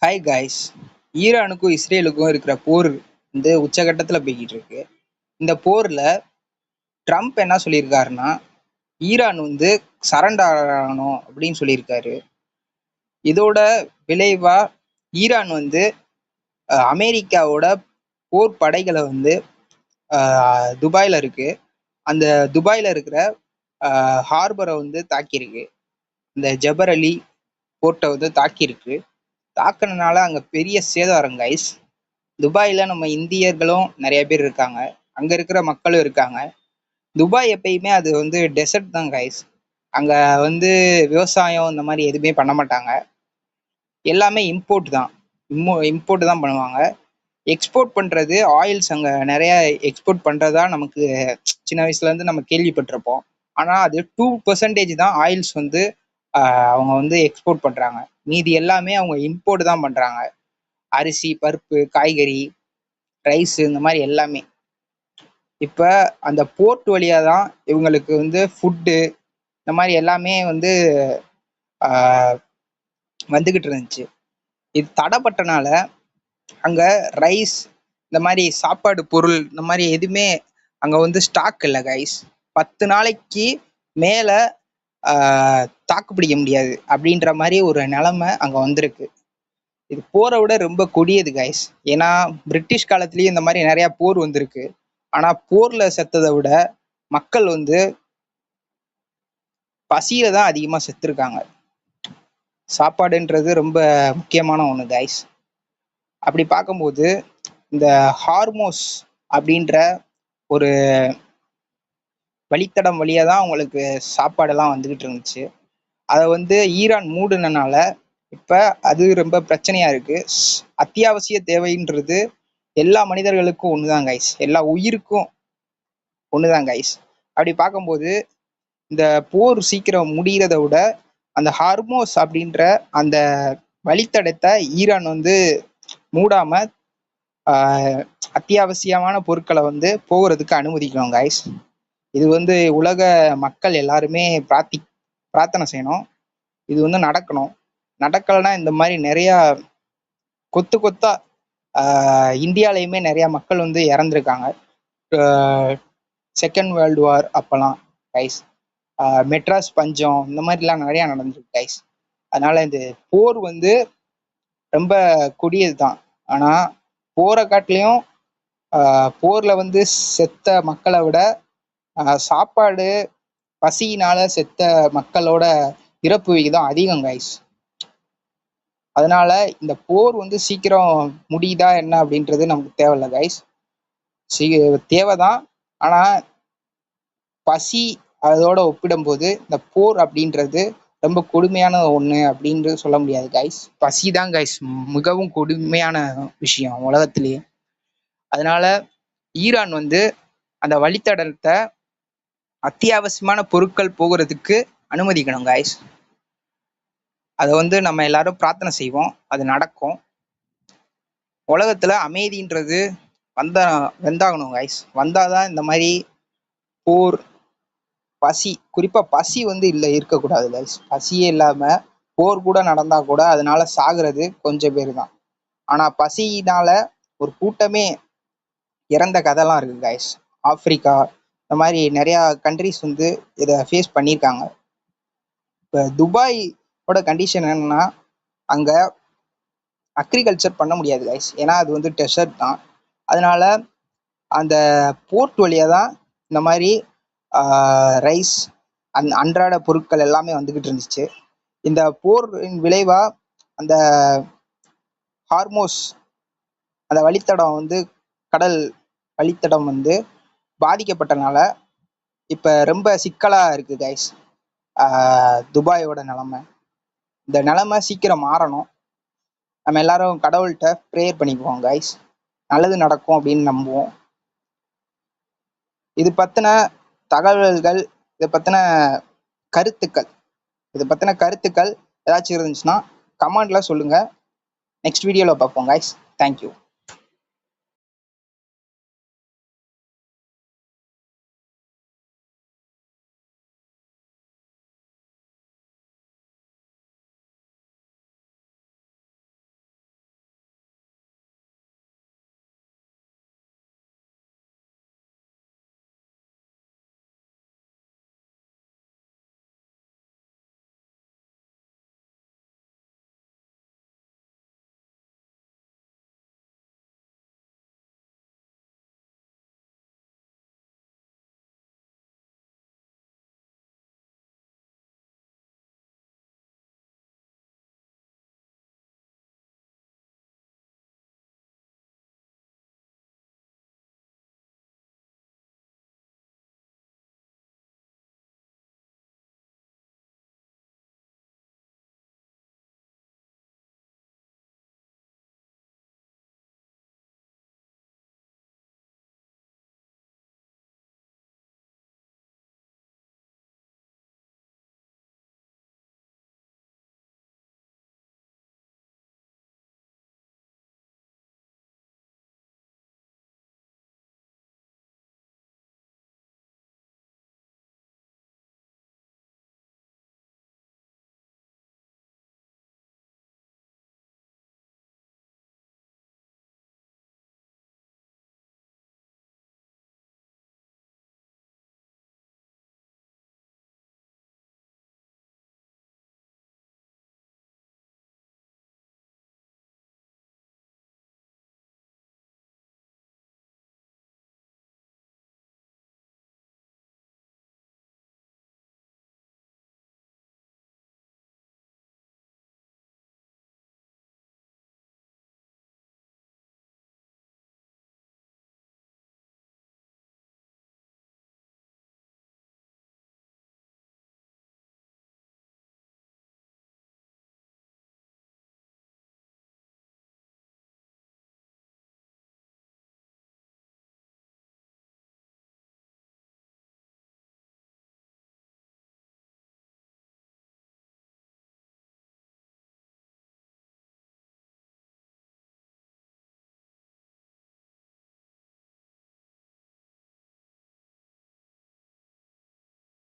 Hi guys. ஈரானுக்கும் இஸ்ரேலுக்கும் இருக்கிற போர் வந்து உச்சகட்டத்தில் போய்கிட்டு இருக்கு. இந்த போர்ல ட்ரம்ப் என்ன சொல்லியிருக்காருன்னா, ஈரான் வந்து சரண்டர் ஆகணும் அப்படின்னு சொல்லியிருக்காரு. இதோட விளைவா ஈரான் வந்து அமெரிக்காவோட போர் படைகளை வந்து துபாயில இருக்கு, அந்த துபாயில இருக்கிற ஹார்பரை வந்து தாக்கியிருக்கு. இந்த ஜபர் அலி போர்ட்டை வந்து தாக்கியிருக்கு. தாக்குனதுனால அங்க பெரிய சேதாரம் கைஸ். துபாயில நம்ம இந்தியர்களும் நிறைய பேர் இருக்காங்க, அங்க இருக்கிற மக்களும் இருக்காங்க. துபாய் எப்பயுமே அது வந்து டெசர்ட் தான் கைஸ். அங்க வந்து விவசாயம் இந்த மாதிரி எதுவுமே பண்ண மாட்டாங்க. எல்லாமே இம்போர்ட் தான். இம்போர்ட் தான் பண்ணுவாங்க. எக்ஸ்போர்ட் பண்றது ஆயில்ஸ் அங்க நிறைய எக்ஸ்போர்ட் பண்றதா நமக்கு சின்ன வயசுல இருந்து நம்ம கேள்விப்பட்டிருப்போம். ஆனா அது 2% தான் ஆயில்ஸ் வந்து அவங்க வந்து எக்ஸ்போர்ட் பண்றாங்க. மீதி எல்லாமே அவங்க இம்போர்ட் தான் பண்றாங்க. அரிசி, பருப்பு, காய்கறி, ரைஸ், இந்த மாதிரி எல்லாமே. இப்ப அந்த போர்ட் வழியா தான் இவங்களுக்கு வந்து ஃபுட்டு இந்த மாதிரி எல்லாமே வந்து வந்துகிட்டு இருந்துச்சு. இது தடைப்பட்டனால அங்க ரைஸ் இந்த மாதிரி சாப்பாடு பொருள் இந்த மாதிரி எதுவுமே அங்க வந்து ஸ்டாக் இல்லை கைஸ். 10 நாளைக்கு மேல தாக்கு பிடிக்க முடியாது அப்படின்ற மாதிரி ஒரு நிலைமை அங்க வந்திருக்கு. இது போரை விட ரொம்ப கொடியது கைஸ். ஏன்னா பிரிட்டிஷ் காலத்திலயும் இந்த மாதிரி நிறைய போர் வந்திருக்கு. ஆனா போர்ல செத்ததை விட மக்கள் வந்து பசியில தான் அதிகமா செத்துருக்காங்க. சாப்பாடுன்றது ரொம்ப முக்கியமான ஒண்ணு கைஸ். அப்படி பார்க்கும்போது இந்த ஹார்மோஸ் அப்படின்ற ஒரு வழித்தடம் வழியா தான் அவங்களுக்கு சாப்பாடெல்லாம் வந்துகிட்டு இருந்துச்சு. அதை வந்து ஈரான் மூடுனனால இப்ப அது ரொம்ப பிரச்சனையா இருக்கு. அத்தியாவசிய தேவைன்றது எல்லா மனிதர்களுக்கும் ஒண்ணுதான் கைஸ், எல்லா உயிருக்கும் ஒண்ணுதான் கைஸ். அப்படி பார்க்கும்போது இந்த போர் சீக்கிரம் முடிகிறத விட அந்த ஹார்மோஸ் அப்படின்ற அந்த வழித்தடத்தை ஈரான் வந்து மூடாம அத்தியாவசியமான பொருட்களை வந்து போகிறதுக்கு அனுமதிக்கணும் கைஸ். இது வந்து உலக மக்கள் எல்லாருமே பிரார்த்தனை செய்யணும். இது வந்து நடக்கணும். நடக்கலைன்னா இந்த மாதிரி நிறைய கொத்து கொத்தா இந்தியாலையுமே நிறைய மக்கள் வந்து இறந்துருக்காங்க. செகண்ட் வேர்ல்டு வார் அப்பெல்லாம் கைஸ் மெட்ராஸ் பஞ்சம் இந்த மாதிரிலாம் நிறைய நடந்திருக்கு கைஸ். அதனால இந்த போர் வந்து ரொம்ப கொடியது தான். ஆனா போரை காட்டிலையும் போர்ல வந்து செத்த மக்களை விட சாப்பாடு பசியினால செத்த மக்களோட இறப்பு விகிதம் அதிகம் கைஸ். அதனால இந்த போர் வந்து சீக்கிரம் முடியுதா என்ன அப்படின்றது நமக்கு தேவையில்ல கைஸ். தேவைதான். ஆனா பசி அதோட ஒப்பிடும்போது இந்த போர் அப்படின்றது ரொம்ப கொடுமையான ஒண்ணு அப்படின்னு சொல்ல முடியாது கைஸ். பசி தான் கைஸ் மிகவும் கொடுமையான விஷயம் உலகத்திலேயே. அதனால ஈரான் வந்து அந்த வழித்தடத்தை அத்தியாவசியமான பொருட்கள் போகிறதுக்கு அனுமதிக்கணும் கைஸ். அதை வந்து நம்ம எல்லாரும் பிரார்த்தனை செய்வோம், அது நடக்கும். உலகத்துல அமைதின்றது வந்தாகணும் கைஸ். வந்தாதான் இந்த மாதிரி போர், பசி, குறிப்பா பசி வந்து இருக்கக்கூடாது கைஸ். பசியே இல்லாம போர் கூட நடந்தா கூட அதனால சாகுறது கொஞ்சம் பேர் தான். ஆனா பசியினால ஒரு கூட்டமே இறந்த கதைலாம் இருக்கு கைஸ். ஆப்பிரிக்கா இந்த மாதிரி நிறைய கண்ட்ரிஸ் வந்து இதை ஃபேஸ் பண்ணியிருக்காங்க. இப்போ துபாயோட கண்டிஷன் என்னன்னா, அங்க அக்ரிகல்ச்சர் பண்ண முடியாது கைஸ். ஏன்னா அது வந்து டெசர்ட் தான். அதனால அந்த போர்ட் வழியா தான் இந்த மாதிரி ரைஸ் அன்றாட பொருட்கள் எல்லாமே வந்துகிட்டு இருந்துச்சு. இந்த போரின் விளைவா அந்த ஹார்மோஸ் அந்த வழித்தடம் வந்து கடல் வழித்தடம் வந்து பாதிக்கப்பட்டனால இப்ப ரொம்ப சிக்கலா இருக்கு கைஸ். துபாயோட நிலைமை. இந்த நிலைமை சீக்கிரம் மாறணும். நம்ம எல்லாரும் கடவுள்கிட்ட ப்ரேயர் பண்ணிக்குவோம் கைஸ். நல்லது நடக்கும் அப்படின்னு நம்புவோம். இது பத்தின தகவல்கள், இதை பத்தின கருத்துக்கள் ஏதாச்சும் இருந்துச்சுன்னா கமெண்ட்ல சொல்லுங்க. நெக்ஸ்ட் வீடியோல பார்ப்போம் கைஸ். தேங்க்யூ.